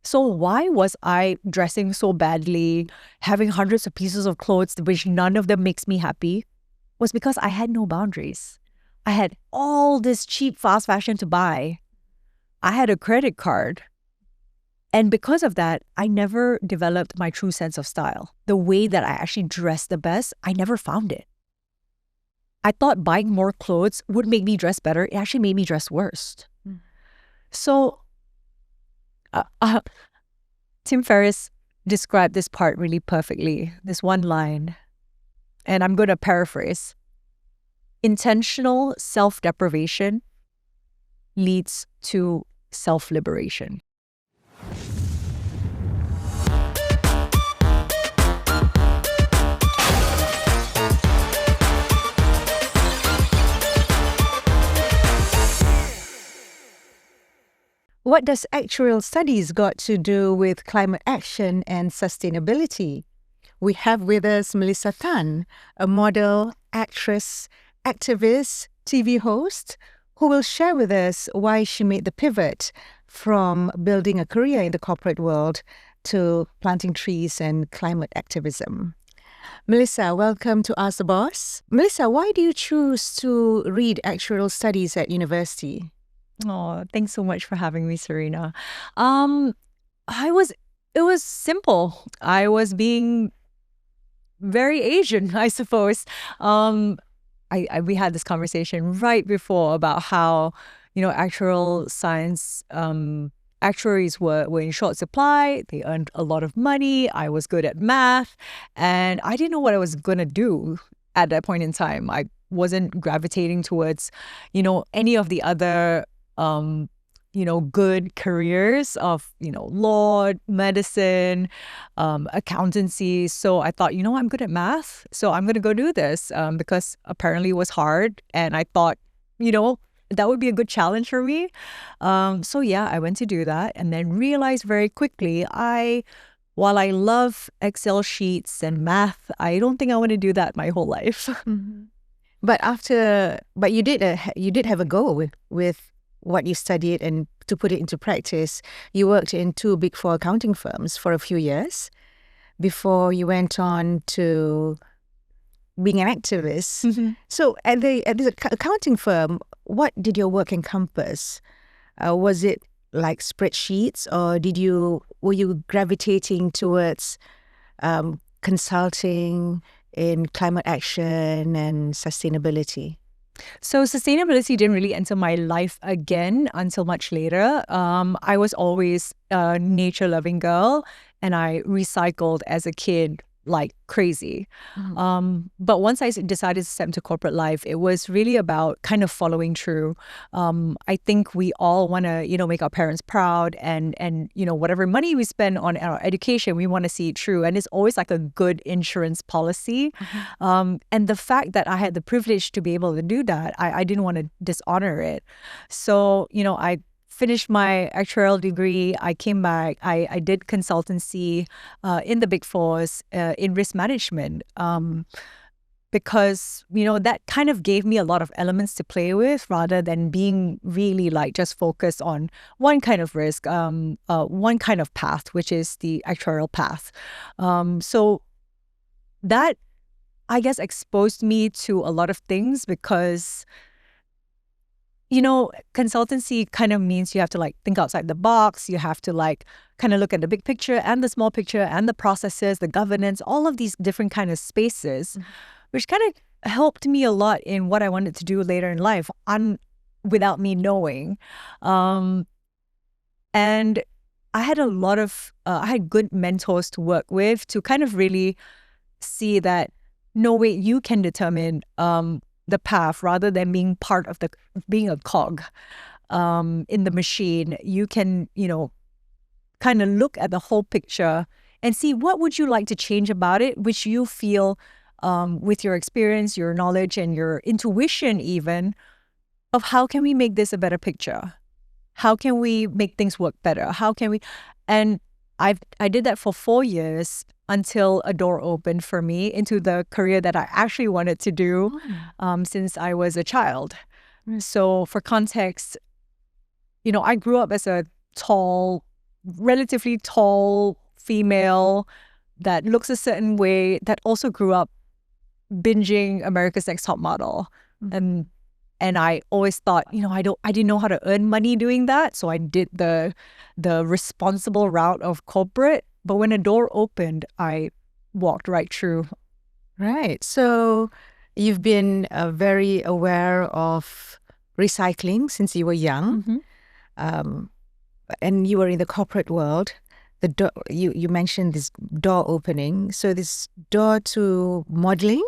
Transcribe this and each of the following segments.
So why was I dressing so badly, having hundreds of pieces of clothes, which none of them makes me happy? Was because I had no boundaries. I had all this cheap fast fashion to buy. I had a credit card. And because of that, I never developed my true sense of style. The way that I actually dressed the best, I never found it. I thought buying more clothes would make me dress better. It actually made me dress worse. So Tim Ferriss described this part really perfectly, this one line, and I'm going to paraphrase. Intentional self-deprivation leads to self-liberation. What does actuarial studies got to do with climate action and sustainability? We have with us Melissa Tan, a model, actress, activist, TV host, who will share with us why she made the pivot from building a career in the corporate world to planting trees and climate activism. Melissa, welcome to Ask the Boss. Melissa, why do you choose to read actuarial studies at university? Oh, thanks so much for having me, Sarina. It was simple. I was being very Asian, I suppose. We had this conversation right before about how, actuarial science, actuaries were in short supply. They earned a lot of money. I was good at math, and I didn't know what I was going to do at that point in time. I wasn't gravitating towards, any of the other good careers of, law, medicine, accountancy. So I thought, I'm good at math, so I'm going to go do this because apparently it was hard. And I thought, that would be a good challenge for me. So yeah, I went to do that and then realized very quickly, while I love Excel sheets and math, I don't think I want to do that my whole life. Mm-hmm. But you did have a goal with what you studied, and to put it into practice, you worked in 2 Big Four accounting firms for a few years before you went on to being an activist. Mm-hmm. So at the accounting firm, what did your work encompass? Was it like spreadsheets, or were you gravitating towards consulting in climate action and sustainability? So sustainability didn't really enter my life again until much later. I was always a nature-loving girl, and I recycled as a kid like crazy. Mm-hmm. But once I decided to step into corporate life, it was really about kind of following through. I think we all want to, make our parents proud, and whatever money we spend on our education, we want to see it true. And it's always like a good insurance policy. Mm-hmm. And the fact that I had the privilege to be able to do that, I didn't want to dishonor it. So, I finished my actuarial degree. I came back. I did consultancy in the Big Fours in risk management because, that kind of gave me a lot of elements to play with rather than being really like just focused on one kind of risk, one kind of path, which is the actuarial path. So that, I guess, exposed me to a lot of things because consultancy kind of means you have to like think outside the box. You have to like kind of look at the big picture and the small picture and the processes, the governance, all of these different kind of spaces, which kind of helped me a lot in what I wanted to do later in life without me knowing. And I had I had good mentors to work with to kind of really see that, no, wait, you can determine the path rather than being being a cog in the machine. You can, kind of look at the whole picture and see what would you like to change about it, which you feel with your experience, your knowledge, and your intuition even, of how can we make this a better picture? How can we make things work better? How can we? And I did that for 4 years until a door opened for me into the career that I actually wanted to do since I was a child. So for context, I grew up as a tall, relatively tall female that looks a certain way that also grew up binging America's Next Top Model. And I always thought, I didn't know how to earn money doing that. So I did the responsible route of corporate. But when a door opened, I walked right through. Right. So you've been very aware of recycling since you were young. And you were in the corporate world. You mentioned this door opening. So this door to modeling,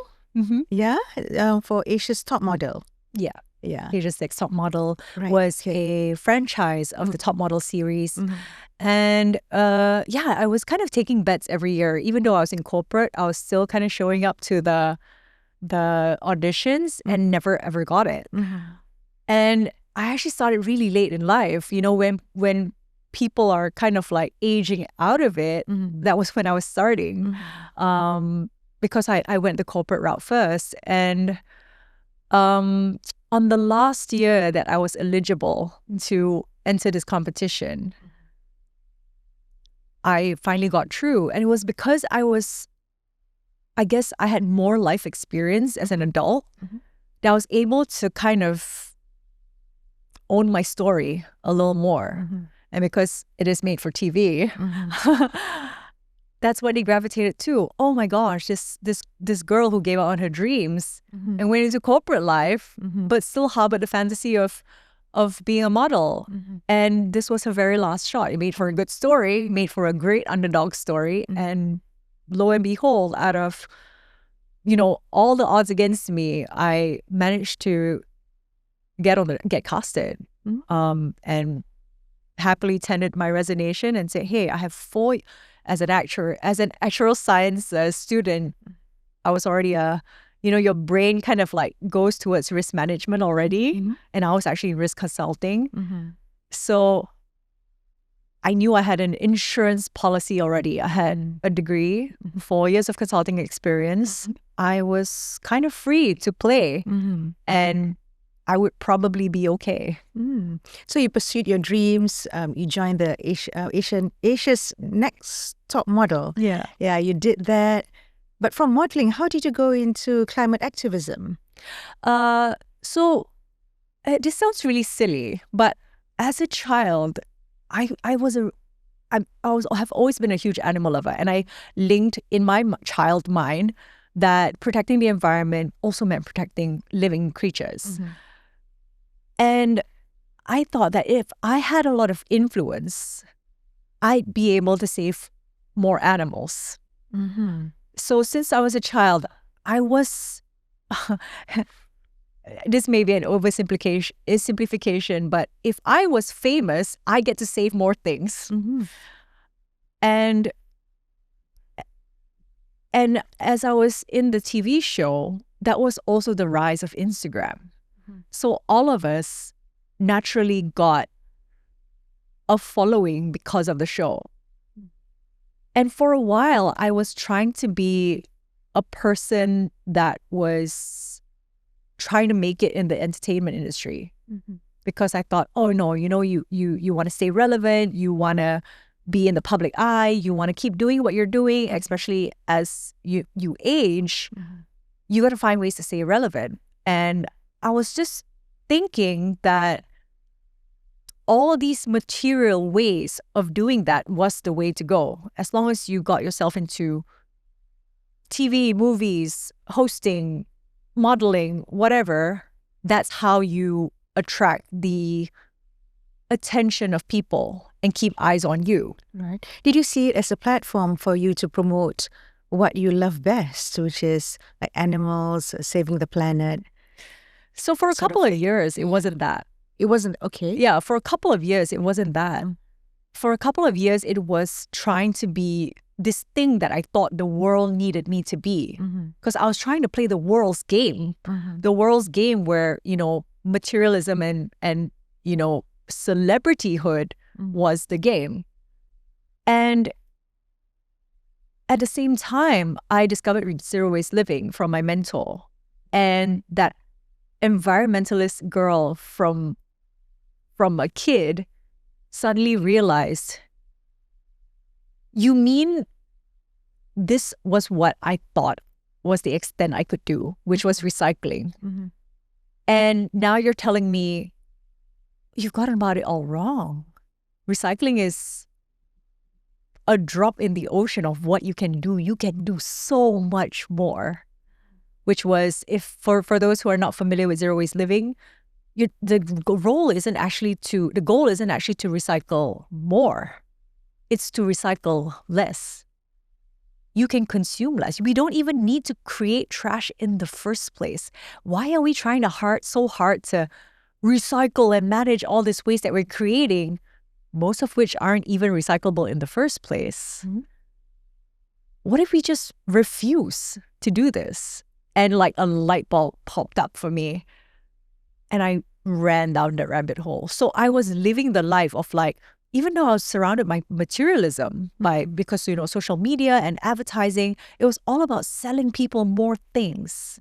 for Asia's Top Model. Yeah. Asia's Next Top Model was a franchise of the Top Model series. And I was kind of taking bets every year. Even though I was in corporate, I was still kind of showing up to the auditions and never ever got it. And I actually started really late in life. When people are kind of like aging out of it, that was when I was starting. Because I went the corporate route first. And on the last year that I was eligible to enter this competition, I finally got through. And it was because I guess I had more life experience as an adult that I was able to kind of own my story a little more. And because it is made for TV, that's what they gravitated to. Oh my gosh, this girl who gave up on her dreams and went into corporate life, but still harbored the fantasy of being a model. And this was her very last shot. It made for a good story, made for a great underdog story. And lo and behold, out of, all the odds against me, I managed to get casted. And happily tendered my resignation and said, hey, I have 4 as an actuarial science student. I was already your brain kind of like goes towards risk management already. And I was actually in risk consulting. So I knew I had an insurance policy already. I had a degree, 4 years of consulting experience. I was kind of free to play. And I would probably be okay. So you pursued your dreams. You joined the Asia's Next Top Model. Yeah, you did that. But from modeling, how did you go into climate activism? So this sounds really silly, but as a child, I have always been a huge animal lover, and I linked in my child mind that protecting the environment also meant protecting living creatures. And I thought that if I had a lot of influence, I'd be able to save more animals. So since I was a child, I was, this may be an oversimplification, but if I was famous, I get to save more things. And as I was in the TV show, that was also the rise of Instagram. So all of us naturally got a following because of the show. And for a while, I was trying to be a person that was trying to make it in the entertainment industry. Because I thought, oh no, you want to stay relevant, you want to be in the public eye, you want to keep doing what you're doing, especially as you age, you got to find ways to stay relevant. And I was just thinking that all of these material ways of doing that was the way to go. As long as you got yourself into TV, movies, hosting, modeling, whatever, that's how you attract the attention of people and keep eyes on you. Right. Did you see it as a platform for you to promote what you love best, which is like animals, saving the planet? So for a couple of years, it wasn't that. It wasn't, okay. Yeah, for a couple of years, it wasn't that. For a couple of years, it was trying to be this thing that I thought the world needed me to be. Because I was trying to play the world's game. The world's game where, materialism and celebrityhood was the game. And at the same time, I discovered zero waste living from my mentor. And that environmentalist girl from a kid suddenly realized you mean this was what I thought was the extent I could do, which was recycling. And now you're telling me you've gotten about it all wrong. Recycling is a drop in the ocean of what you can do. You can do so much more, which was, if for those who are not familiar with zero waste living, the goal isn't actually to recycle more. It's to recycle less. You can consume less. We don't even need to create trash in the first place. Why are we trying so hard to recycle and manage all this waste that we're creating, most of which aren't even recyclable in the first place? What if we just refuse to do this? And like a light bulb popped up for me, and I ran down that rabbit hole. So I was living the life of like, even though I was surrounded by materialism, because, you know, social media and advertising, it was all about selling people more things.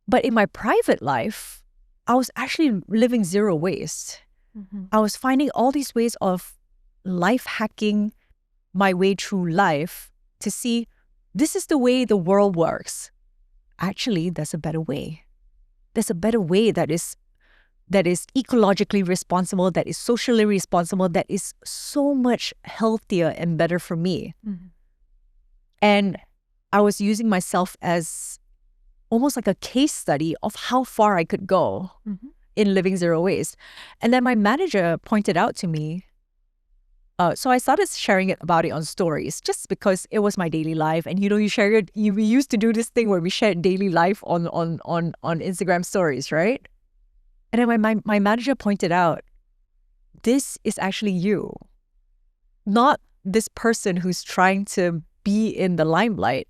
But in my private life, I was actually living zero waste. I was finding all these ways of life hacking my way through life to see, this is the way the world works. Actually, there's a better way. There's a better way that is ecologically responsible, that is socially responsible, that is so much healthier and better for me. And I was using myself as almost like a case study of how far I could go in living zero waste. And then my manager pointed out to me, so I started sharing about it on stories, just because it was my daily life. And you know, we used to do this thing where we shared daily life on Instagram stories, right? And then my manager pointed out, this is actually you, not this person who's trying to be in the limelight.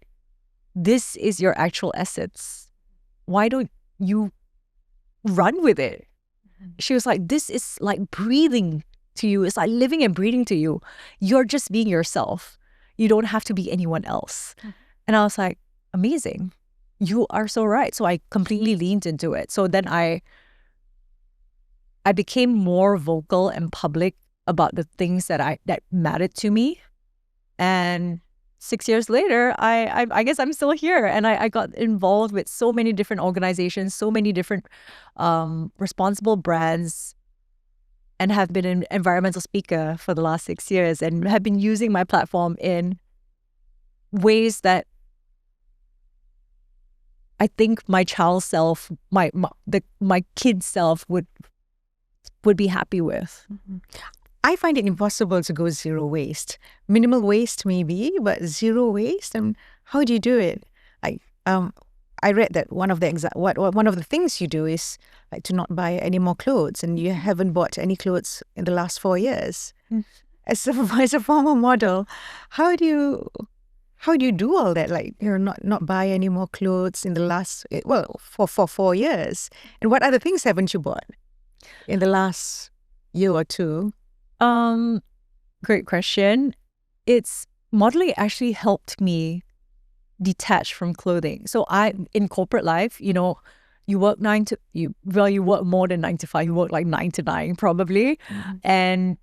This is your actual essence. Why don't you run with it? She was like, this is like breathing to you. It's like living and breathing to you. You're just being yourself. You don't have to be anyone else. And I was like, amazing. You are so right. So I completely leaned into it. So then I became more vocal and public about the things that mattered to me. And 6 years later, I guess I'm still here. And I got involved with so many different organizations, so many different responsible brands, and have been an environmental speaker for the last 6 years, and have been using my platform in ways that I think my child self, my kid self would be happy with. I find it impossible to go zero waste. Minimal waste maybe, but zero waste. And how do you do it? I read that one of the things you do is like to not buy any more clothes, and you haven't bought any clothes in the last 4 years. As a former model, how do you do all that? Like, you're not buy any more clothes in the last for 4 years. And what other things haven't you bought in the last year or two? Great question. Modeling actually helped me detach from clothing. So in corporate life, you know, you work you work more than 9 to 5. You work like 9 to 9 probably. And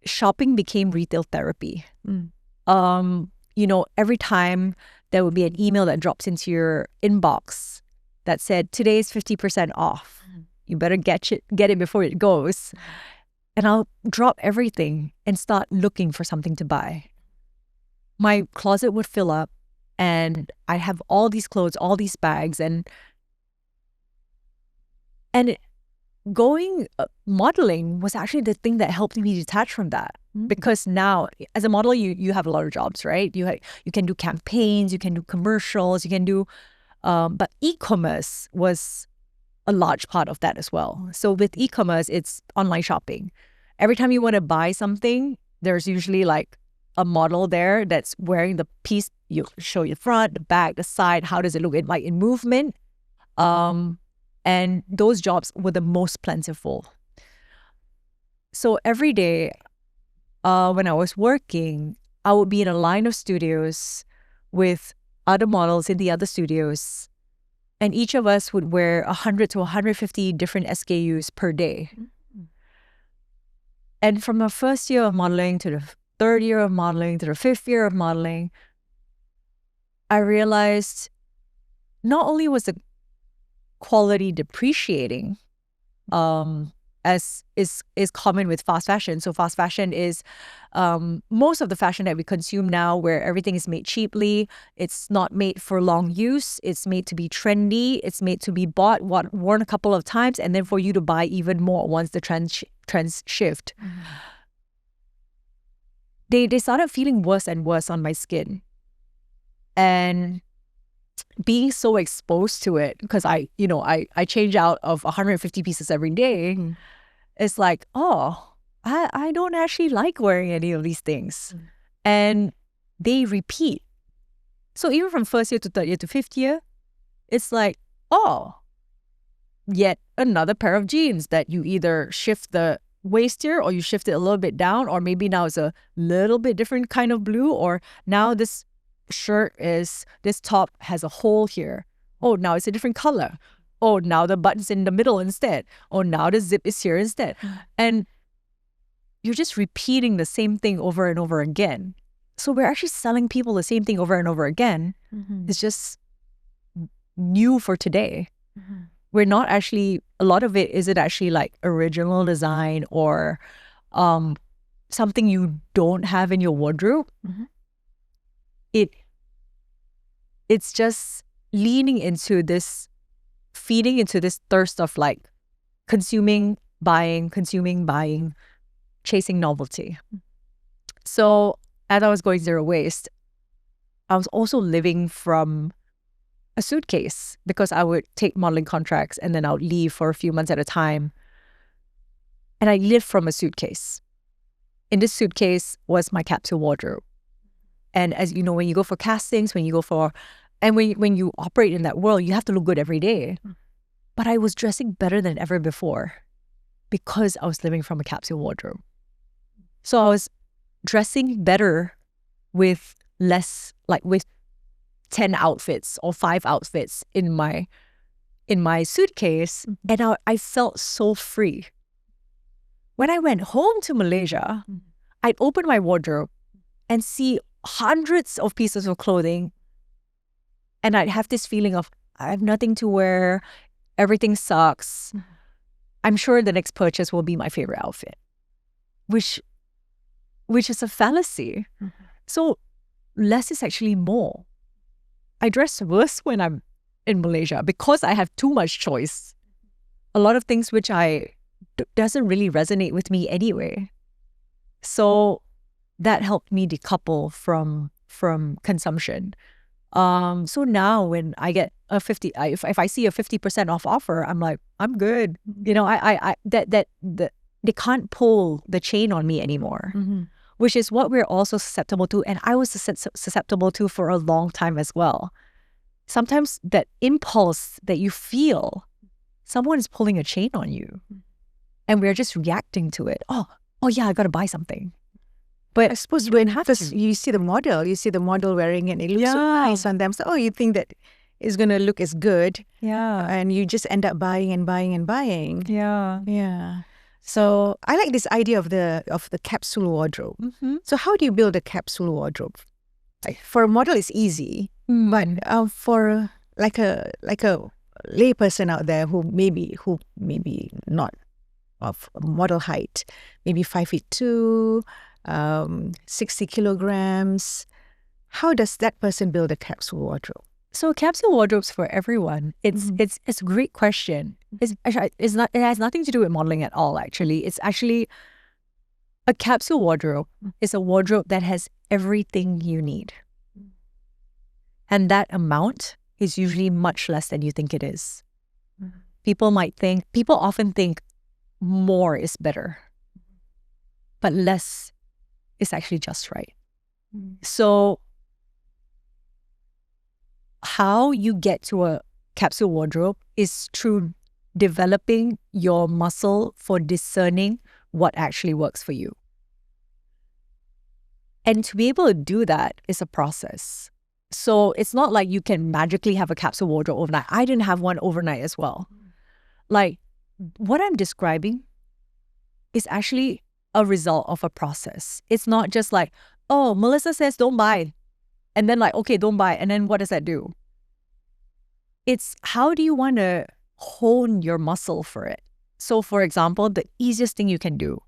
shopping became retail therapy. You know, every time there would be an email that drops into your inbox that said, today's 50% off. You better get it before it goes. And I'll drop everything and start looking for something to buy. My closet would fill up, and I have all these clothes, all these bags, and modeling was actually the thing that helped me detach from that. Because now, as a model, you have a lot of jobs, right? You can do campaigns, you can do commercials, you can do, but e-commerce was a large part of that as well. So with e-commerce, it's online shopping. Every time you want to buy something, there's usually like a model there that's wearing the piece. You show your front, the back, the side. How does it look in movement? And those jobs were the most plentiful. So every day when I was working, I would be in a line of studios with other models in the other studios. And each of us would wear 100 to 150 different SKUs per day. And from the first year of modeling to third year of modeling, to the fifth year of modeling, I realized not only was the quality depreciating, as is common with fast fashion. So fast fashion is most of the fashion that we consume now, where everything is made cheaply. It's not made for long use. It's made to be trendy. It's made to be bought, worn a couple of times, and then for you to buy even more once the trends shift. They started feeling worse and worse on my skin. And being so exposed to it, because I change out of 150 pieces every day, it's like, oh, I don't actually like wearing any of these things. And they repeat. So even from first year to third year to fifth year, it's like, oh, yet another pair of jeans that you either shift the waist here, or you shift it a little bit down, or maybe now it's a little bit different kind of blue, or now this top has a hole here. Oh, now it's a different color. Oh, now the button's in the middle instead. Oh, now the zip is here instead. And you're just repeating the same thing over and over again. So we're actually selling people the same thing over and over again. It's just new for today. We're not actually, a lot of it isn't actually like original design or something you don't have in your wardrobe. It's just leaning into this, feeding into this thirst of like consuming, buying, chasing novelty. So as I was going zero waste, I was also living from a suitcase, because I would take modeling contracts and then I would leave for a few months at a time. And I lived from a suitcase. In this suitcase was my capsule wardrobe. And as you know, when you go for castings, when you operate in that world, you have to look good every day. But I was dressing better than ever before because I was living from a capsule wardrobe. So I was dressing better with less, like with 10 outfits or 5 outfits in my suitcase. And I felt so free. When I went home to Malaysia, I'd open my wardrobe and see hundreds of pieces of clothing, and I'd have this feeling of, I have nothing to wear, everything sucks. I'm sure the next purchase will be my favorite outfit, which is a fallacy. So less is actually more. I dress worse when I'm in Malaysia because I have too much choice. A lot of things which doesn't really resonate with me anyway. So that helped me decouple from consumption. So now when I get a 50, if I see a 50% off offer, I'm like, I'm good. You know, they can't pull the chain on me anymore, which is what we're also susceptible to. And I was susceptible to for a long time as well. Sometimes that impulse that you feel, someone is pulling a chain on you, and we're just reacting to it. Oh yeah, I got to buy something. But I suppose when you see the model wearing it, and it looks so nice on them. So you think that it's gonna look as good. Yeah. And you just end up buying and buying and buying. Yeah. Yeah. So I like this idea of the capsule wardrobe. So how do you build a capsule wardrobe? Like, for a model, it's easy, but for like a lay person out there who maybe not of model height, maybe 5'2", 60 kilograms. How does that person build a capsule wardrobe? So capsule wardrobes for everyone. It's a great question. It has nothing to do with modeling at all, actually. It's actually a capsule wardrobe is a wardrobe that has everything you need. And that amount is usually much less than you think it is. People often think more is better, but less is actually just right. So how you get to a capsule wardrobe is through developing your muscle for discerning what actually works for you. And to be able to do that is a process. So it's not like you can magically have a capsule wardrobe overnight. I didn't have one overnight as well. Like, what I'm describing is actually a result of a process. It's not just like, oh, Melissa says don't buy. And then like, okay, don't buy. And then what does that do? It's how do you want to hone your muscle for it? So for example, the easiest thing you can do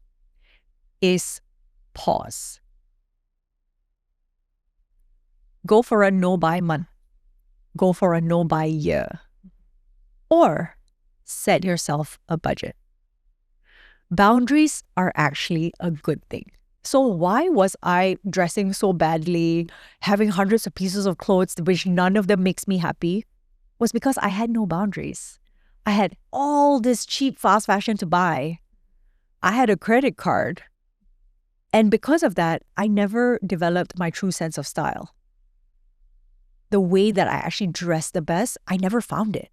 is pause. Go for a no-buy month. Go for a no-buy year. Or set yourself a budget. Boundaries are actually a good thing. So why was I dressing so badly, having hundreds of pieces of clothes, which none of them makes me happy? Was because I had no boundaries. I had all this cheap fast fashion to buy. I had a credit card. And because of that, I never developed my true sense of style. The way that I actually dressed the best, I never found it.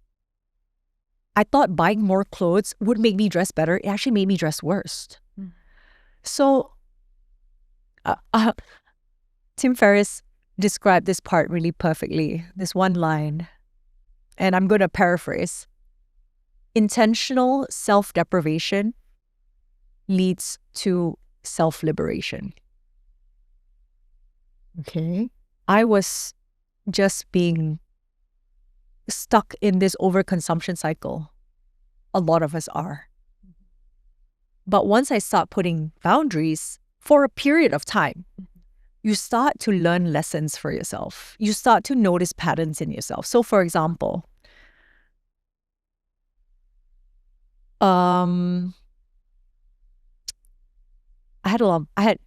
I thought buying more clothes would make me dress better. It actually made me dress worse. So Tim Ferriss described this part really perfectly, this one line. And I'm going to paraphrase. Intentional self-deprivation leads to self-liberation. Okay. I was just being stuck in this overconsumption cycle. A lot of us are. But once I start putting boundaries for a period of time, you start to learn lessons for yourself. You start to notice patterns in yourself. So for example, I had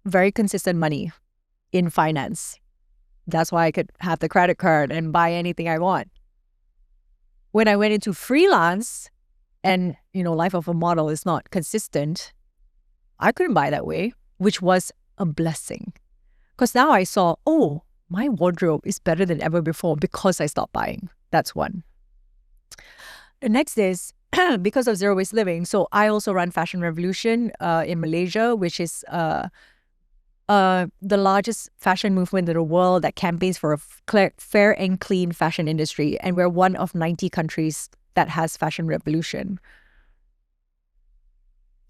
very consistent money in finance. That's why I could have the credit card and buy anything I want. When I went into freelance and, life of a model is not consistent, I couldn't buy that way, which was a blessing. Because now I saw, oh, my wardrobe is better than ever before because I stopped buying. That's one. The next is because of zero-waste living. So I also run Fashion Revolution in Malaysia, which is the largest fashion movement in the world that campaigns for a fair and clean fashion industry. And we're one of 90 countries that has Fashion Revolution.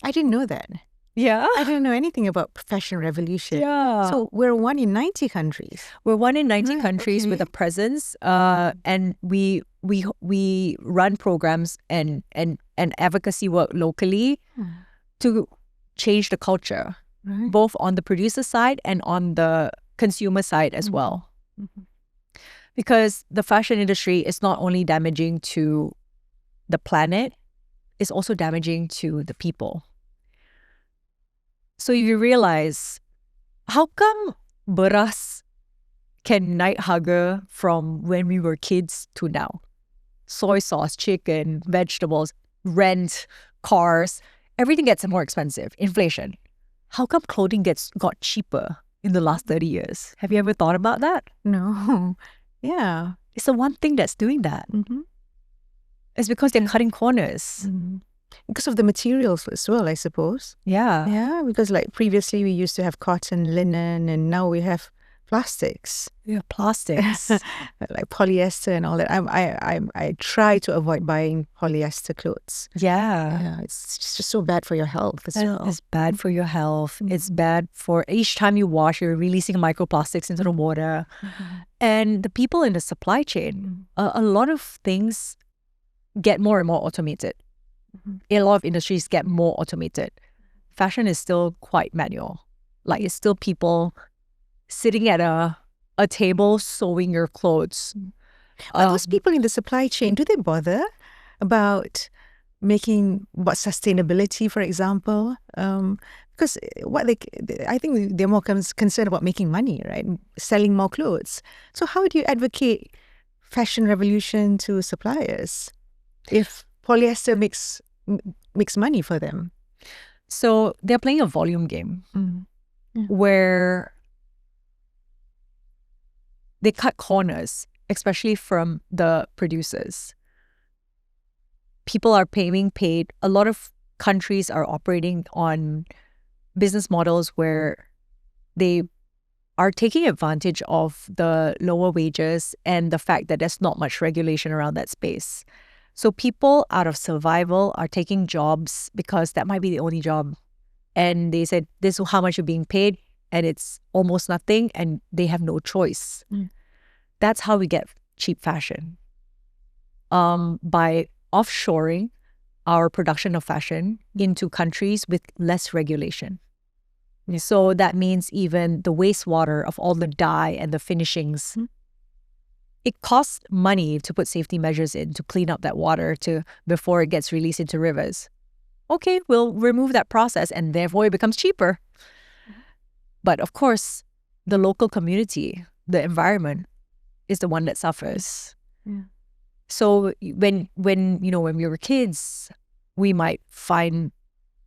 I didn't know that. Yeah. I didn't know anything about Fashion Revolution. Yeah. So we're one in 90 countries. We're one in 90 countries with a presence. And we run programs and advocacy work locally to change the culture. Right. Both on the producer side and on the consumer side as well. Because the fashion industry is not only damaging to the planet, it's also damaging to the people. So you realize, how come beras can naik harga from when we were kids to now? Soy sauce, chicken, vegetables, rent, cars, everything gets more expensive. Inflation. How come clothing got cheaper in the last 30 years? Have you ever thought about that? No. Yeah. It's the one thing that's doing that. It's because they're cutting corners. Because of the materials as well, I suppose. Yeah. Yeah, because like previously we used to have cotton, linen, and now we have plastics. Yeah, plastics. Like polyester and all that. I try to avoid buying polyester clothes. Yeah. It's just so bad for your health as well. It's bad for your health. It's bad for each time you wash, you're releasing microplastics into the water. And the people in the supply chain, a lot of things get more and more automated. A lot of industries get more automated. Fashion is still quite manual. Like it's still people sitting at a table sewing your clothes. But those people in the supply chain, do they bother about sustainability, for example? Because I think they're more concerned about making money, right? Selling more clothes. So how do you advocate Fashion Revolution to suppliers if polyester makes money for them? So they're playing a volume game where they cut corners, especially from the producers. People are being paid. A lot of countries are operating on business models where they are taking advantage of the lower wages and the fact that there's not much regulation around that space. So people out of survival are taking jobs because that might be the only job and they said, this is how much you're being paid, and it's almost nothing, and they have no choice. That's how we get cheap fashion. By offshoring our production of fashion into countries with less regulation. So that means even the wastewater of all the dye and the finishings, it costs money to put safety measures in to clean up that water before it gets released into rivers. Okay, we'll remove that process and therefore it becomes cheaper. But of course, the local community, the environment, is the one that suffers. So when we were kids, we might find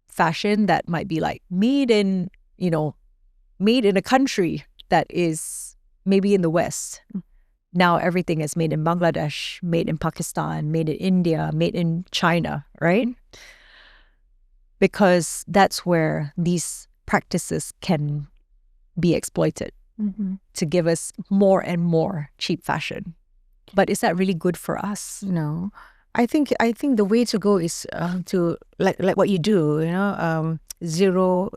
fashion that might be like made in a country that is maybe in the West. Now everything is made in Bangladesh, made in Pakistan, made in India, made in China, right? Because that's where these practices can be exploited to give us more and more cheap fashion. But is that really good for us? No. I think the way to go is to like what you do, zero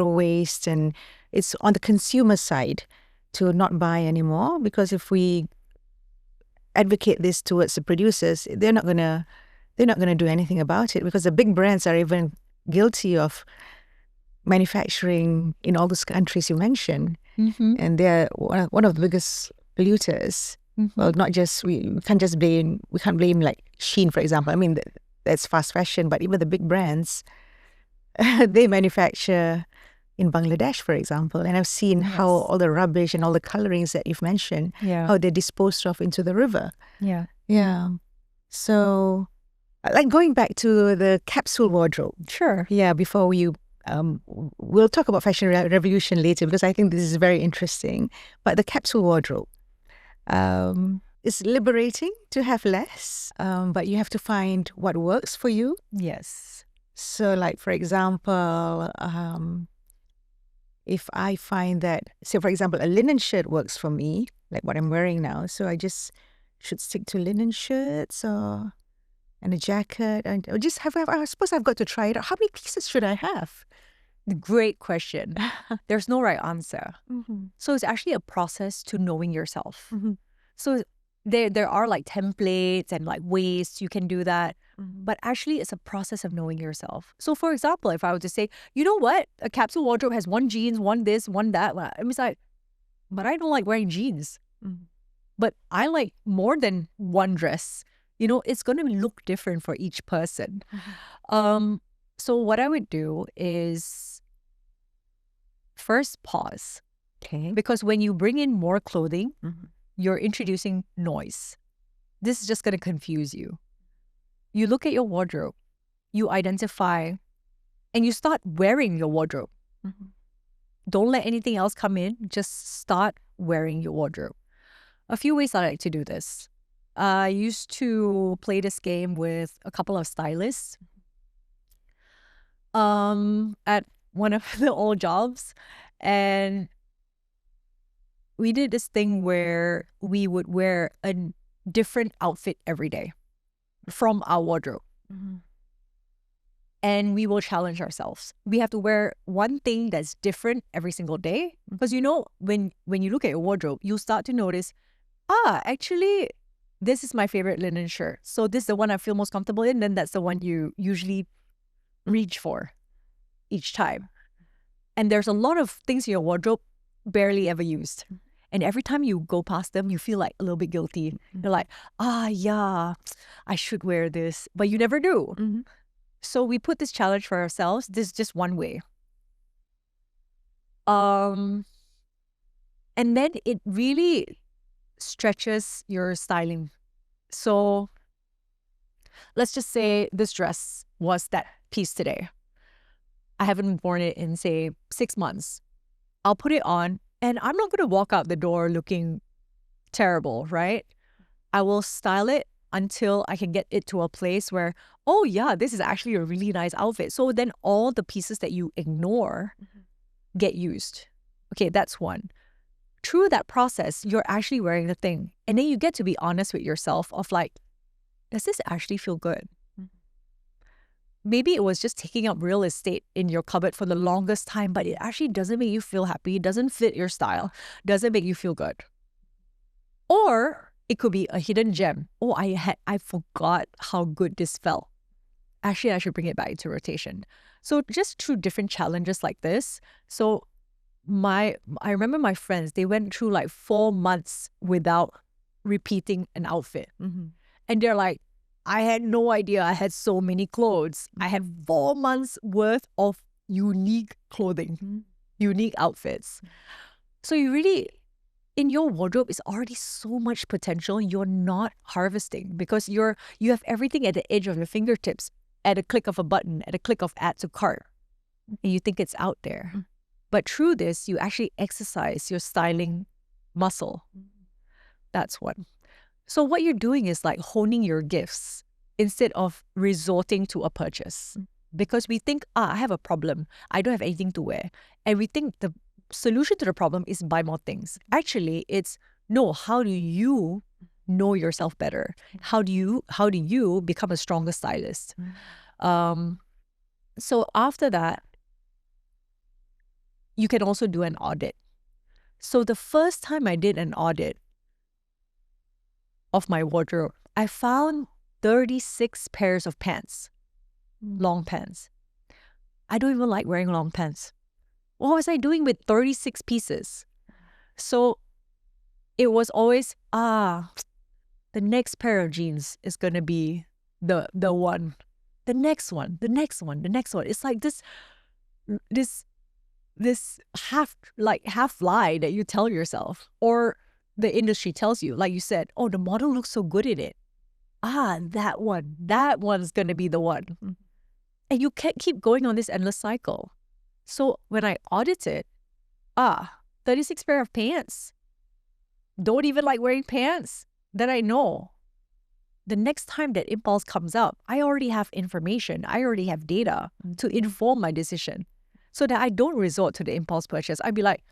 waste, and it's on the consumer side to not buy anymore, because if we advocate this towards the producers, they're not gonna do anything about it, because the big brands are even guilty of manufacturing in all those countries you mentioned, and they're one of the biggest polluters. Well, not just we can't blame like Shein, for example. I mean, that's fast fashion, but even the big brands, they manufacture in Bangladesh, for example. And I've seen how all the rubbish and all the colorings that you've mentioned, how they're disposed of into the river. Yeah. So, like going back to the capsule wardrobe. Sure. Yeah, before we'll talk about fashion revolution later, because I think this is very interesting. But the capsule wardrobe. It's liberating to have less, but you have to find what works for you. Yes. So, like, for example, if I find that, say, for example, a linen shirt works for me, like what I'm wearing now, so I just should stick to linen shirts and a jacket, and I suppose I've got to try it out. How many pieces should I have? Great question. There's no right answer. So it's actually a process to knowing yourself. So there are like templates and like ways you can do that. But actually it's a process of knowing yourself. So for example, if I were to say, you know what? A capsule wardrobe has one jeans, one this, one that. I mean, it's like, but I don't like wearing jeans. But I like more than one dress. It's going to look different for each person. So what I would do is first pause. Okay. Because when you bring in more clothing, you're introducing noise. This is just going to confuse you. You look at your wardrobe, you identify, and you start wearing your wardrobe. Don't let anything else come in. Just start wearing your wardrobe. A few ways I like to do this. I used to play this game with a couple of stylists at one of the old jobs, and we did this thing where we would wear a different outfit every day from our wardrobe. And we will challenge ourselves. We have to wear one thing that's different every single day, because when you look at your wardrobe, you start to notice, actually this is my favorite linen shirt, so this is the one I feel most comfortable in. Then that's the one you usually reach for each time. And there's a lot of things in your wardrobe barely ever used. And every time you go past them, you feel like a little bit guilty. You're like, yeah, I should wear this. But you never do. So we put this challenge for ourselves. This is just one way. And then it really stretches your styling. So let's just say this dress was that piece today. I haven't worn it in, say, 6 months. I'll put it on, and I'm not going to walk out the door looking terrible, right? I will style it until I can get it to a place where, oh yeah, this is actually a really nice outfit. So then all the pieces that you ignore get used. Okay, that's one. Through that process, you're actually wearing the thing. And then you get to be honest with yourself of like, does this actually feel good? maybe it was just taking up real estate in your cupboard for the longest time, but it actually doesn't make you feel happy, doesn't fit your style, doesn't make you feel good. Or it could be a hidden gem. Oh, I forgot how good this felt. Actually, I should bring it back into rotation. So just through different challenges like this. So I remember my friends, they went through like 4 months without repeating an outfit. And they're like, I had no idea I had so many clothes. I had 4 months worth of unique clothing, unique outfits. So you really, in your wardrobe is already so much potential you're not harvesting, because you have everything at the edge of your fingertips, at a click of a button, at a click of add to cart. And you think it's out there. But through this, you actually exercise your styling muscle. That's one. So what you're doing is like honing your gifts instead of resorting to a purchase. Because we think, I have a problem. I don't have anything to wear. And we think the solution to the problem is buy more things. Actually, it's no, how do you know yourself better? How do you become a stronger stylist? So after that, you can also do an audit. So the first time I did an audit of my wardrobe, I found 36 pairs of pants, long pants. I don't even like wearing long pants. What was I doing with 36 pieces? So it was always, the next pair of jeans is going to be the one. The next one. It's like this half lie that you tell yourself, or the industry tells you, like you said, oh, the model looks so good in it. That one's going to be the one. And you can't keep going on this endless cycle. So when I audited, 36 pair of pants. Don't even like wearing pants. Then I know the next time that impulse comes up, I already have information. I already have data to inform my decision, so that I don't resort to the impulse purchase. I'd be like,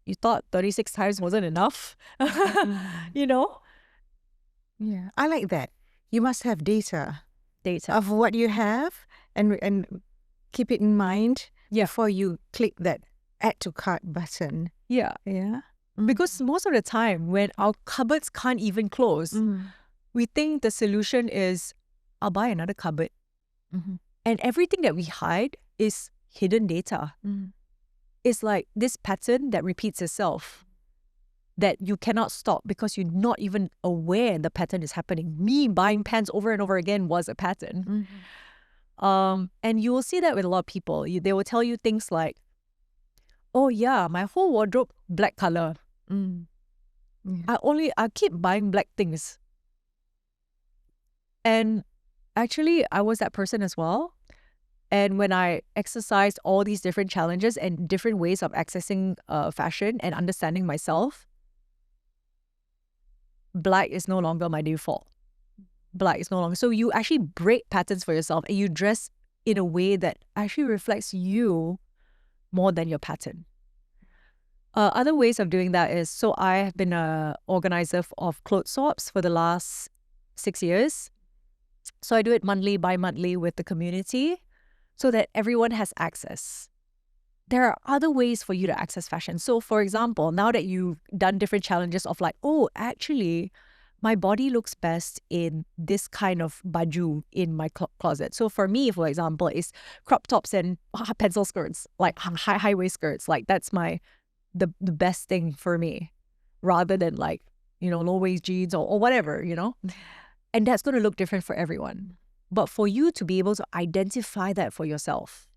you thought 36 times wasn't enough? You know? Yeah, I like that. You must have data Data. of what you have and keep it in mind before you click that add to cart button. Yeah. Yeah. Because most of the time when our cupboards can't even close, we think the solution is, I'll buy another cupboard. And everything that we hide is hidden data. It's like this pattern that repeats itself that you cannot stop because you're not even aware the pattern is happening. Me buying pants over and over again was a pattern. And you will see that with a lot of people. They will tell you things like, oh yeah, my whole wardrobe, black color. I keep buying black things. And actually, I was that person as well. And when I exercised all these different challenges and different ways of accessing fashion and understanding myself, black is no longer my default. Black is no longer. So you actually break patterns for yourself and you dress in a way that actually reflects you more than your pattern. Other ways of doing that is, so I have been an organizer of clothes swaps for the last 6 years. So I do it monthly, bi-monthly with the community so that everyone has access. There are other ways for you to access fashion. So for example, now that you've done different challenges of like, oh, actually, my body looks best in this kind of baju in my closet. So for me, for example, is crop tops and pencil skirts, like high waist skirts. Like that's the best thing for me, rather than like, low waist jeans or whatever, And that's going to look different for everyone. But for you to be able to identify that for yourself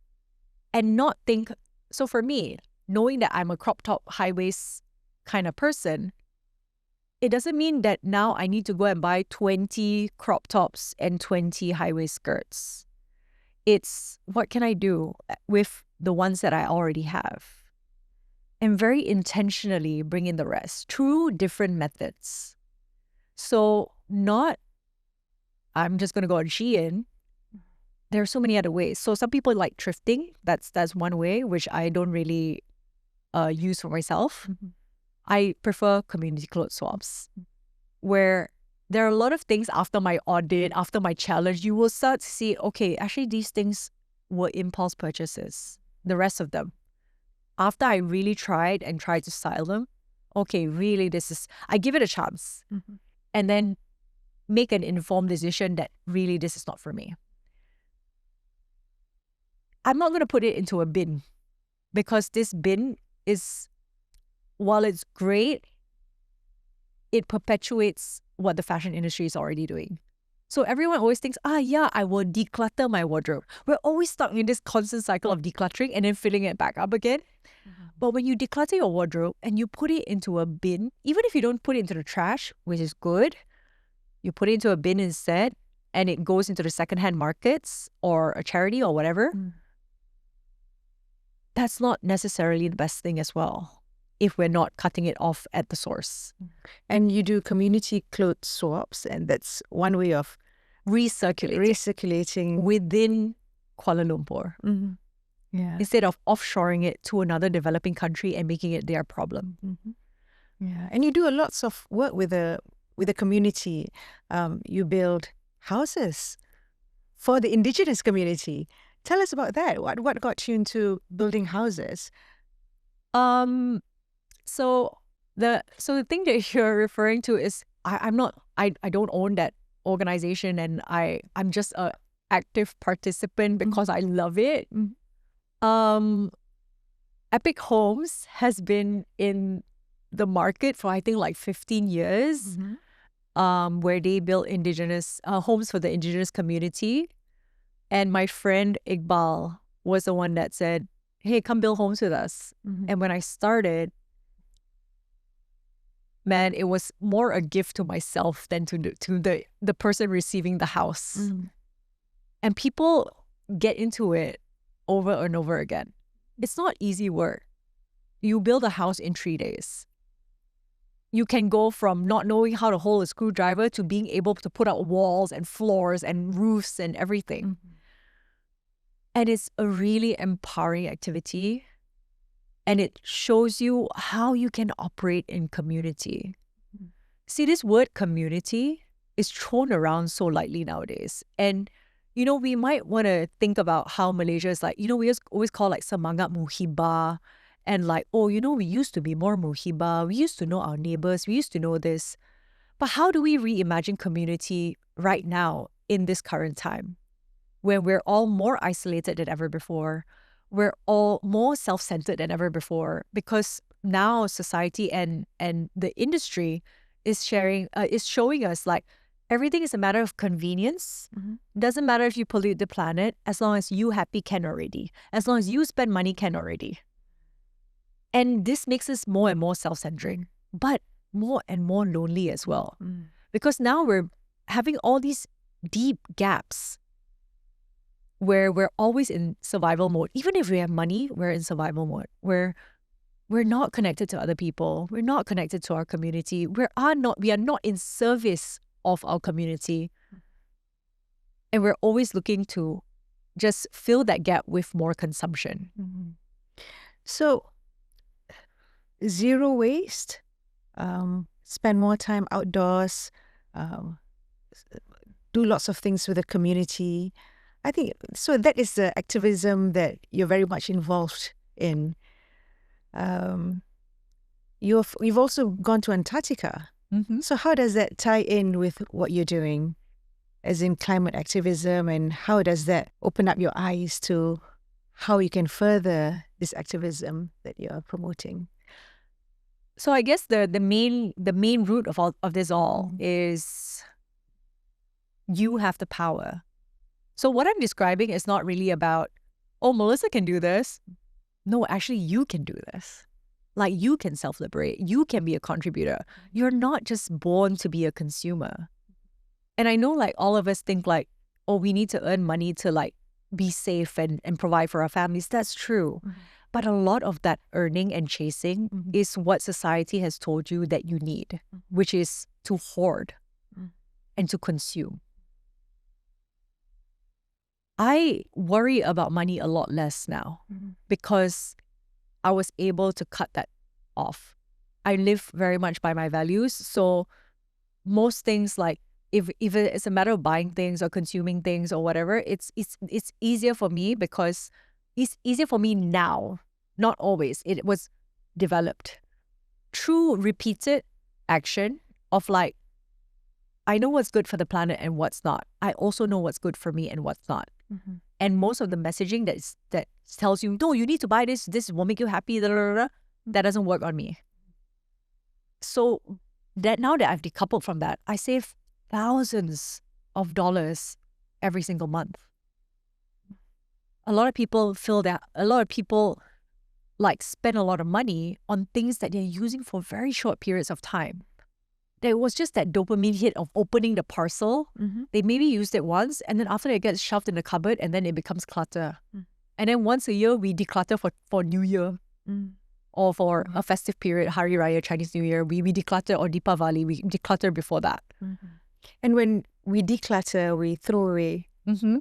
and not think, so for me, knowing that I'm a crop top, high waist kind of person, it doesn't mean that now I need to go and buy 20 crop tops and 20 high waist skirts. It's what can I do with the ones that I already have? And very intentionally bring in the rest through different methods. So not, I'm just going to go on Shein. There are so many other ways. So some people like thrifting. That's one way, which I don't really use for myself. I prefer community clothes swaps, where there are a lot of things after my audit, after my challenge, you will start to see, okay, actually these things were impulse purchases, the rest of them. After I really tried to style them, okay, really I give it a chance. And then make an informed decision that really this is not for me. I'm not going to put it into a bin, because this bin is, while it's great, it perpetuates what the fashion industry is already doing. So everyone always thinks, yeah, I will declutter my wardrobe. We're always stuck in this constant cycle of decluttering and then filling it back up again. But when you declutter your wardrobe and you put it into a bin, even if you don't put it into the trash, which is good, you put it into a bin instead, and it goes into the secondhand markets or a charity or whatever, that's not necessarily the best thing as well, if we're not cutting it off at the source. And you do community clothes swaps, and that's one way of recirculating within Kuala Lumpur. Yeah. Instead of offshoring it to another developing country and making it their problem. Yeah. And you do a lots of work with the community. You build houses for the indigenous community. Tell us about that. What got you into building houses? So the thing that you're referring to is I don't own that organization, and I'm just a active participant because I love it. Epic Homes has been in the market for I think like 15 years, where they build indigenous homes for the indigenous community. And my friend Iqbal was the one that said, hey, come build homes with us. And when I started, man, it was more a gift to myself than to the person receiving the house. And people get into it over and over again. It's not easy work. You build a house in 3 days. You can go from not knowing how to hold a screwdriver to being able to put out walls and floors and roofs and everything. And it's a really empowering activity. And it shows you how you can operate in community. See, this word community is thrown around so lightly nowadays. And, you know, we might want to think about how Malaysia is like, you know, we always call like semangat muhibah. And like, oh, you know, we used to be more muhibah. We used to know our neighbors. We used to know this. But how do we reimagine community right now in this current time, where we're all more isolated than ever before? We're all more self-centered than ever before, because now society and the industry is showing us like everything is a matter of convenience. Doesn't matter if you pollute the planet, as long as you happy can already. As long as you spend money can already. And this makes us more and more self-centric, but more and more lonely as well. Because now we're having all these deep gaps where we're always in survival mode. Even if we have money, we're in survival mode. We're not connected to other people. We're not connected to our community. We are not in service of our community. And we're always looking to just fill that gap with more consumption. So, zero waste, spend more time outdoors, do lots of things with the community. I think, so that is the activism that you're very much involved in. You've also gone to Antarctica. So how does that tie in with what you're doing, as in climate activism, and how does that open up your eyes to how you can further this activism that you're promoting? So I guess the main root of this all is you have the power. So what I'm describing is not really about, oh, Melissa can do this. No, actually, you can do this. Like, you can self-liberate. You can be a contributor. You're not just born to be a consumer. And I know like all of us think like, oh, we need to earn money to like be safe and provide for our families. That's true. But a lot of that earning and chasing is what society has told you that you need, which is to hoard and to consume. I worry about money a lot less now because I was able to cut that off. I live very much by my values. So most things, like if it's a matter of buying things or consuming things or whatever, it's easier for me because it's easier for me now. Not always. It was developed through repeated action of like, I know what's good for the planet and what's not. I also know what's good for me and what's not. Mm-hmm. And most of the messaging that tells you, no, you need to buy this, this will make you happy, that doesn't work on me. So that now that I've decoupled from that, I save thousands of dollars every single month. A lot of people like spend a lot of money on things that they're using for very short periods of time. There was just that dopamine hit of opening the parcel. Mm-hmm. They maybe used it once, and then after that it gets shoved in the cupboard, and then it becomes clutter. Mm. And then once a year, we declutter for New Year. Mm. Or for a festive period, Hari Raya, Chinese New Year, we declutter, or Deepavali, we declutter before that. Mm-hmm. And when we declutter, we throw away Mm-hmm.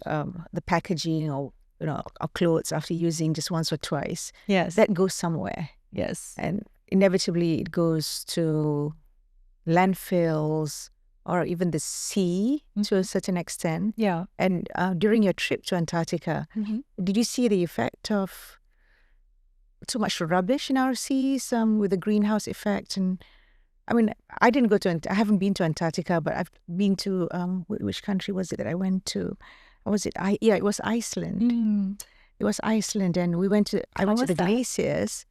The packaging or our clothes after using just once or twice. Yes. That goes somewhere. Yes. And inevitably it goes to landfills or even the sea to a certain extent. Yeah. And during your trip to Antarctica, did you see the effect of too much rubbish in our seas with the greenhouse effect? And I mean, I haven't been to Antarctica, but I've been to, which country was it that I went to? It was Iceland. Mm. It was Iceland, and I went to the glaciers,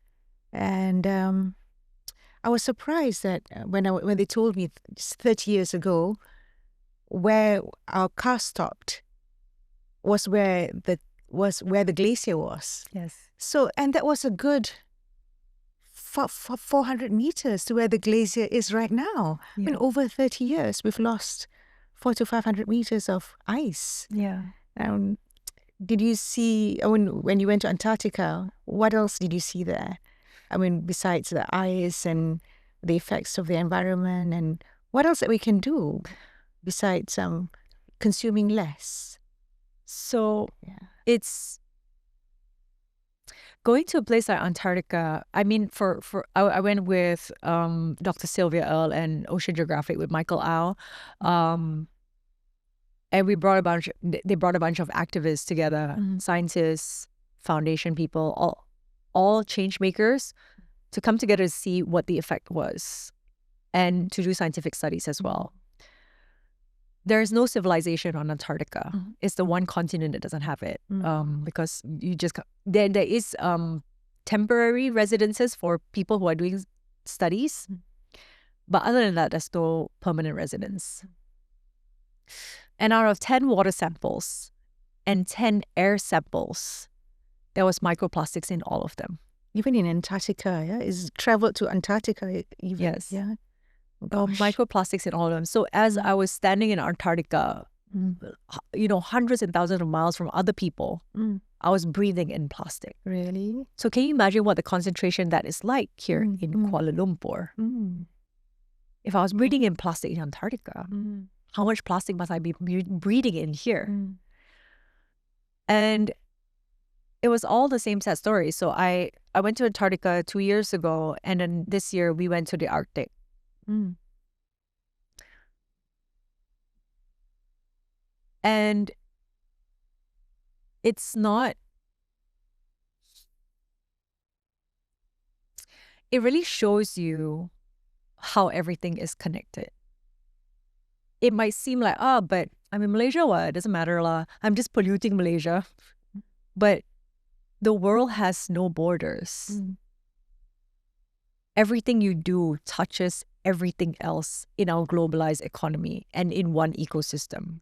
and I was surprised that when they told me 30 years ago, where our car stopped was where the glacier was. Yes. So, and that was a good 400 meters to where the glacier is right now. Yeah. In over 30 years, we've lost 400 to 500 meters of ice. Yeah. Did you see, when you went to Antarctica, what else did you see there? I mean, besides the ice and the effects of the environment, and what else that we can do besides consuming less? So it's going to a place like Antarctica. I mean, I went with Dr. Sylvia Earle and Ocean Geographic with Michael Au. And they brought a bunch of activists together, scientists, foundation people, all change makers, to come together to see what the effect was and to do scientific studies as well. There is no civilization on Antarctica. It's the one continent that doesn't have it, because there is temporary residences for people who are doing studies, but other than that, there's no permanent residence. And out of 10 water samples and 10 air samples, there was microplastics in all of them. Even in Antarctica, yeah? It's traveled to Antarctica. Yes. Yeah. Microplastics in all of them. So as I was standing in Antarctica, hundreds and thousands of miles from other people, I was breathing in plastic. Really? So can you imagine what the concentration that is like here in Kuala Lumpur? If I was breathing in plastic in Antarctica, how much plastic must I be breathing in here? And it was all the same sad story. So I went to Antarctica 2 years ago, and then this year we went to the Arctic. And it really shows you how everything is connected. It might seem like, but I'm in Malaysia, what? It doesn't matter lah. I'm just polluting Malaysia. But the world has no borders. Everything you do touches everything else in our globalized economy and in one ecosystem,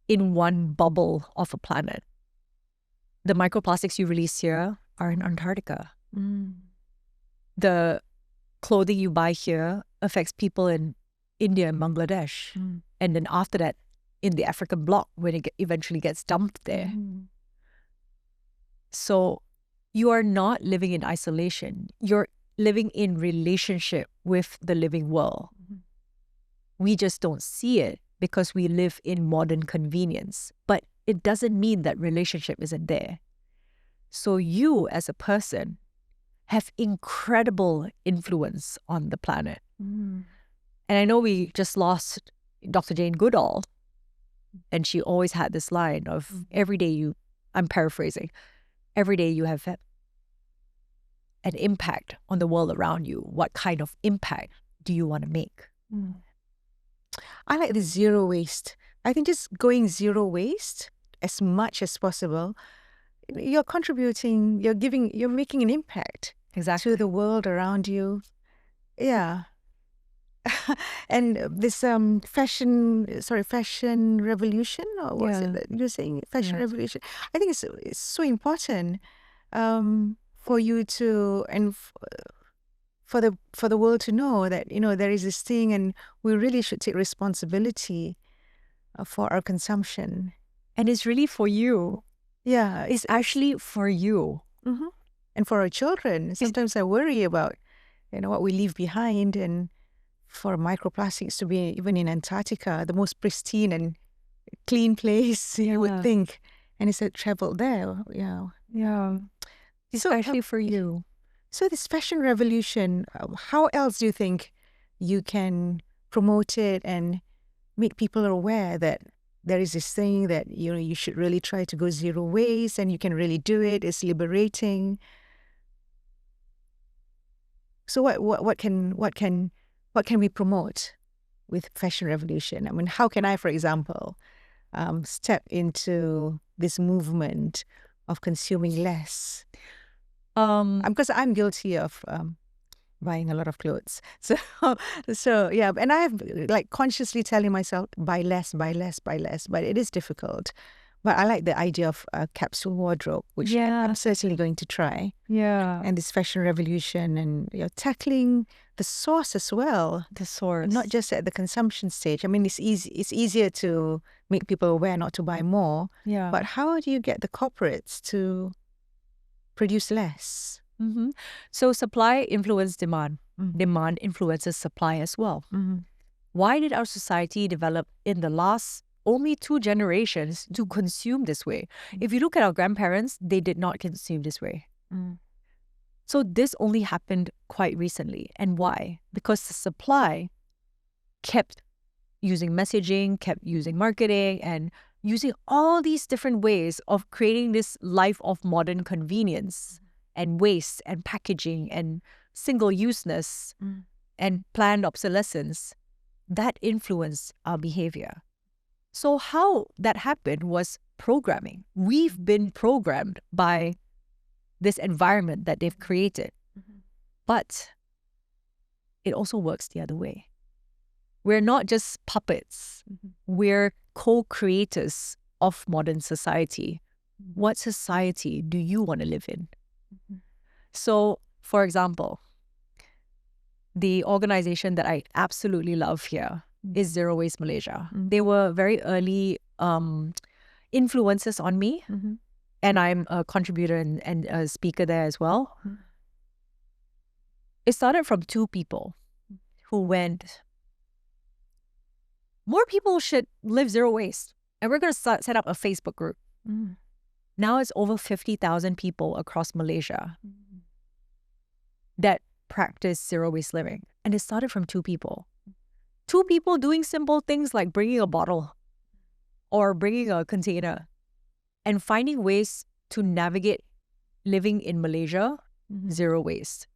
in one bubble of a planet. The microplastics you release here are in Antarctica. The clothing you buy here affects people in India and Bangladesh. And then after that, in the African bloc, when it eventually gets dumped there. So you are not living in isolation. You're living in relationship with the living world. We just don't see it because we live in modern convenience. But it doesn't mean that relationship isn't there. So you, as a person, have incredible influence on the planet. And I know we just lost Dr. Jane Goodall, and she always had this line of every day you, I'm paraphrasing, every day you have an impact on the world around you. What kind of impact do you want to make? I like the zero waste. I think just going zero waste as much as possible, you're contributing, you're making an impact to the world around you. Yeah. And this fashion revolution, or what's it that you're saying? Fashion revolution. I think it's so important for you to, and for the world to know that, you know, there is this thing, and we really should take responsibility for our consumption. And it's really for you. Yeah, it's actually for you. And for our children. Sometimes I worry about, you know, what we leave behind, and for microplastics to be even in Antarctica, the most pristine and clean place you would think, and it's traveled there. Yeah. It's actually for you. So this fashion revolution, how else do you think you can promote it and make people aware that there is this thing that, you know, you should really try to go zero waste, and you can really do it? It's liberating. So what can we promote with fashion revolution? I mean, how can I, for example, step into this movement of consuming less? Because I'm guilty of buying a lot of clothes. So yeah, and I have like consciously telling myself, buy less, but it is difficult. But I like the idea of a capsule wardrobe, which I'm certainly going to try. Yeah. And this fashion revolution, and you're tackling the source as well. The source. Not just at the consumption stage. I mean, it's easier to make people aware not to buy more. Yeah. But how do you get the corporates to produce less? So supply influences demand. Demand influences supply as well. Why did our society develop in the last only 2 generations to consume this way? If you look at our grandparents, they did not consume this way. So this only happened quite recently. And why? Because the supply kept using messaging, kept using marketing, and using all these different ways of creating this life of modern convenience and waste and packaging and single-useness and planned obsolescence. That influenced our behavior. So how that happened was programming. We've been programmed by this environment that they've created. But it also works the other way. We're not just puppets. We're co-creators of modern society. What society do you want to live in? So, for example, the organization that I absolutely love here is Zero Waste Malaysia. They were very early influences on me, and I'm a contributor and a speaker there as well. It started from 2 people who went, more people should live zero waste, and we're going to set up a Facebook group. Now it's over 50,000 people across Malaysia that practice zero waste living. And it started from 2 people. 2 people doing simple things like bringing a bottle or bringing a container and finding ways to navigate living in Malaysia, zero waste.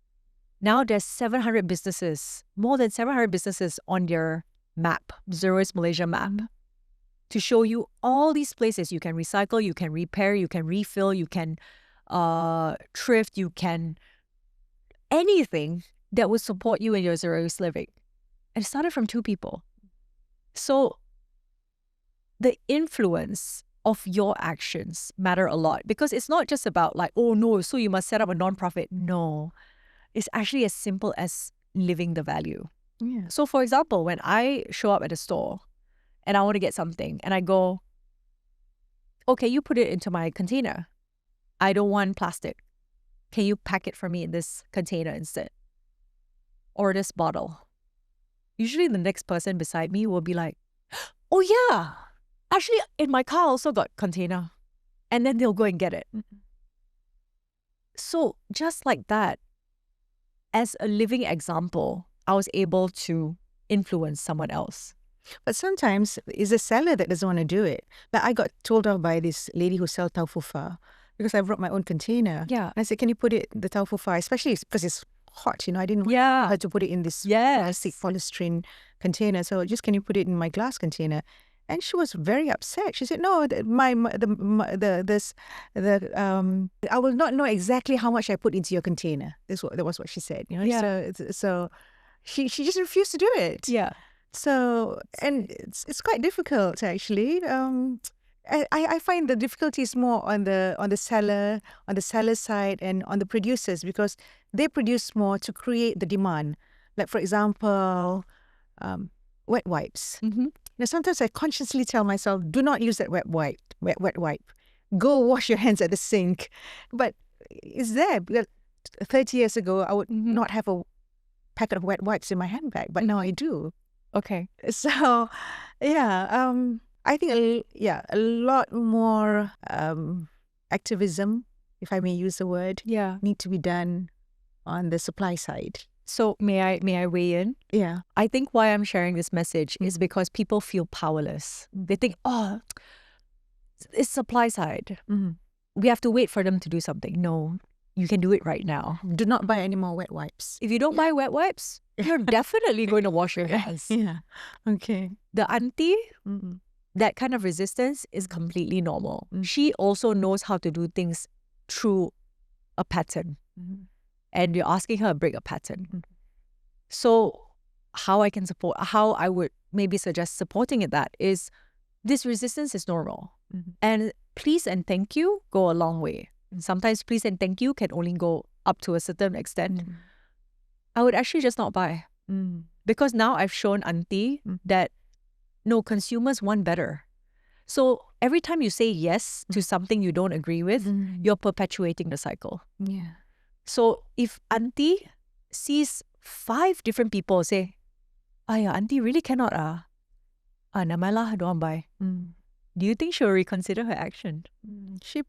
Now there's 700 businesses, more than 700 businesses on their map, Zero Waste Malaysia map, to show you all these places you can recycle, you can repair, you can refill, you can thrift, you can anything that would support you in your zero waste living. And it started from 2 people. So the influence of your actions matter a lot, because it's not just about like, oh no, so you must set up a non-profit. No, it's actually as simple as living the value. Yeah. So for example, when I show up at a store and I want to get something and I go, okay, you put it into my container. I don't want plastic. Can you pack it for me in this container instead? Or this bottle? Usually the next person beside me will be like, oh yeah, actually in my car I also got container. And then they'll go and get it. So just like that, as a living example, I was able to influence someone else. But sometimes it's a seller that doesn't want to do it. Like I got told off by this lady who sells taufu fa because I brought my own container. Yeah. And I said, can you put it, the taufu fa, especially because it's hot, I didn't want her to put it in this plastic polystyrene container. So just, can you put it in my glass container? And she was very upset. She said, "No, I will not know exactly how much I put into your container." That was what she said. So she just refused to do it. Yeah. So, and it's quite difficult actually. I find the difficulty is more on the seller side and on the producers, because they produce more to create the demand. Like for example, wet wipes. Mm-hmm. Now sometimes I consciously tell myself, do not use that wet wipe. Go wash your hands at the sink. But it's there. 30 years ago, I would not have a packet of wet wipes in my handbag, but now I do. Okay. So, yeah, I think a lot more activism, if I may use the word, need to be done on the supply side. So may I weigh in? Yeah. I think why I'm sharing this message is because people feel powerless. They think, oh, it's supply side. We have to wait for them to do something. No, you can do it right now. Do not buy any more wet wipes. If you don't buy wet wipes, you're definitely going to wash your hands. Yeah. Okay. The auntie, that kind of resistance is completely normal. She also knows how to do things through a pattern. And you're asking her to break a pattern. So how I would maybe suggest supporting that is, this resistance is normal. And please and thank you go a long way. Sometimes please and thank you can only go up to a certain extent. I would actually just not buy. Because now I've shown auntie that no, consumers want better. So every time you say yes to something you don't agree with, you're perpetuating the cycle. Yeah. So if auntie sees 5 different people say, auntie really cannot namalah, don't buy. Do you think she'll reconsider her action? She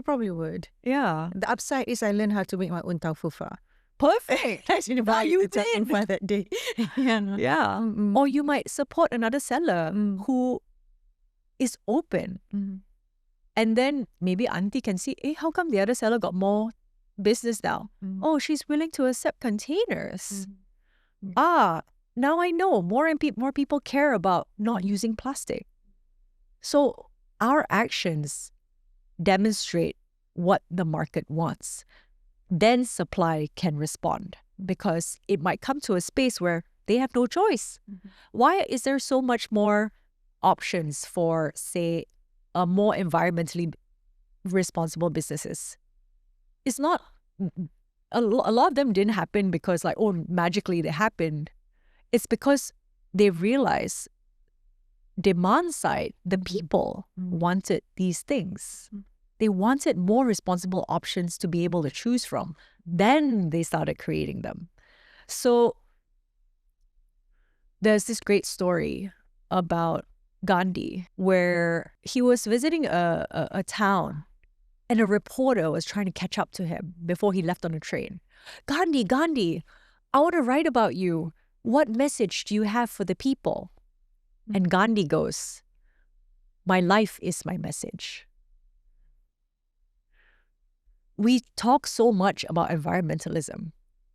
probably would. Yeah. The upside is I learned how to make my own taufu fa. Perfect. I didn't buy you taufu fa that day. Yeah. Or you might support another seller who is open. And then maybe auntie can see, how come the other seller got more business now? Oh, she's willing to accept containers. Now I know more people care about not using plastic. So our actions demonstrate what the market wants. Then supply can respond, because it might come to a space where they have no choice. Why is there so much more options for, say, more environmentally responsible businesses? It's not, a lot of them didn't happen because magically they happened. It's because they realized demand side, the people wanted these things. They wanted more responsible options to be able to choose from. Then they started creating them. So there's this great story about Gandhi where he was visiting a town, and a reporter was trying to catch up to him before he left on a train. Gandhi, I want to write about you. What message do you have for the people? And Gandhi goes, my life is my message. We talk so much about environmentalism,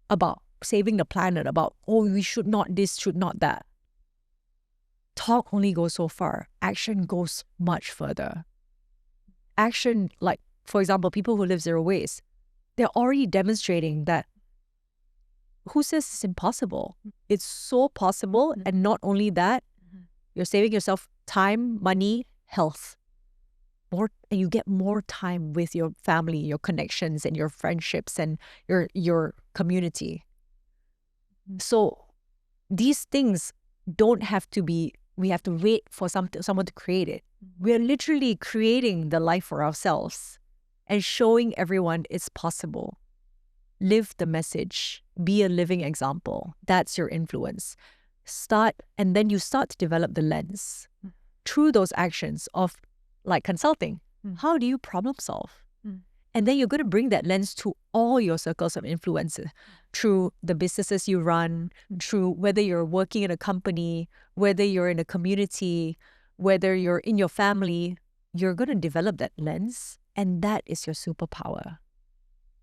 about saving the planet, about, we should not this, should not that. Talk only goes so far. Action goes much further. Action, like, for example, people who live zero waste, they're already demonstrating that. Who says it's impossible? It's so possible. And not only that, you're saving yourself time, money, health. And you get more time with your family, your connections, and your friendships, and your community. So these things don't have to be, we have to wait for someone to create it. We're literally creating the life for ourselves and showing everyone it's possible. Live the message. Be a living example. That's your influence. And then you start to develop the lens through those actions of, like consulting. How do you problem solve? And then you're going to bring that lens to all your circles of influence through the businesses you run, through whether you're working in a company, whether you're in a community, whether you're in your family. You're going to develop that lens, and that is your superpower.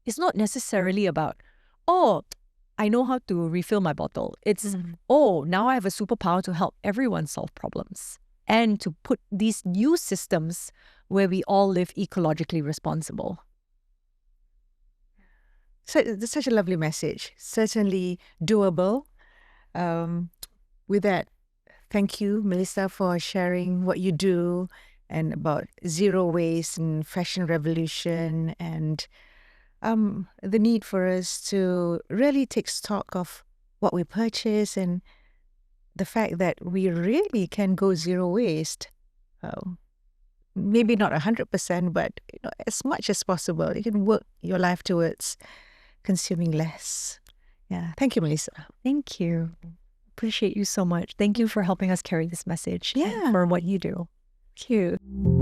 It's not necessarily about, oh, I know how to refill my bottle. It's, oh, now I have a superpower to help everyone solve problems and to put these new systems where we all live ecologically responsible. So that's such a lovely message. Certainly doable. With that, thank you, Melissa, for sharing what you do and about zero waste and fashion revolution and the need for us to really take stock of what we purchase and the fact that we really can go zero waste. Maybe not 100%, but as much as possible. You can work your life towards consuming less. Yeah. Thank you, Melissa. Thank you. Appreciate you so much. Thank you for helping us carry this message. Yeah. For what you do. Thank you.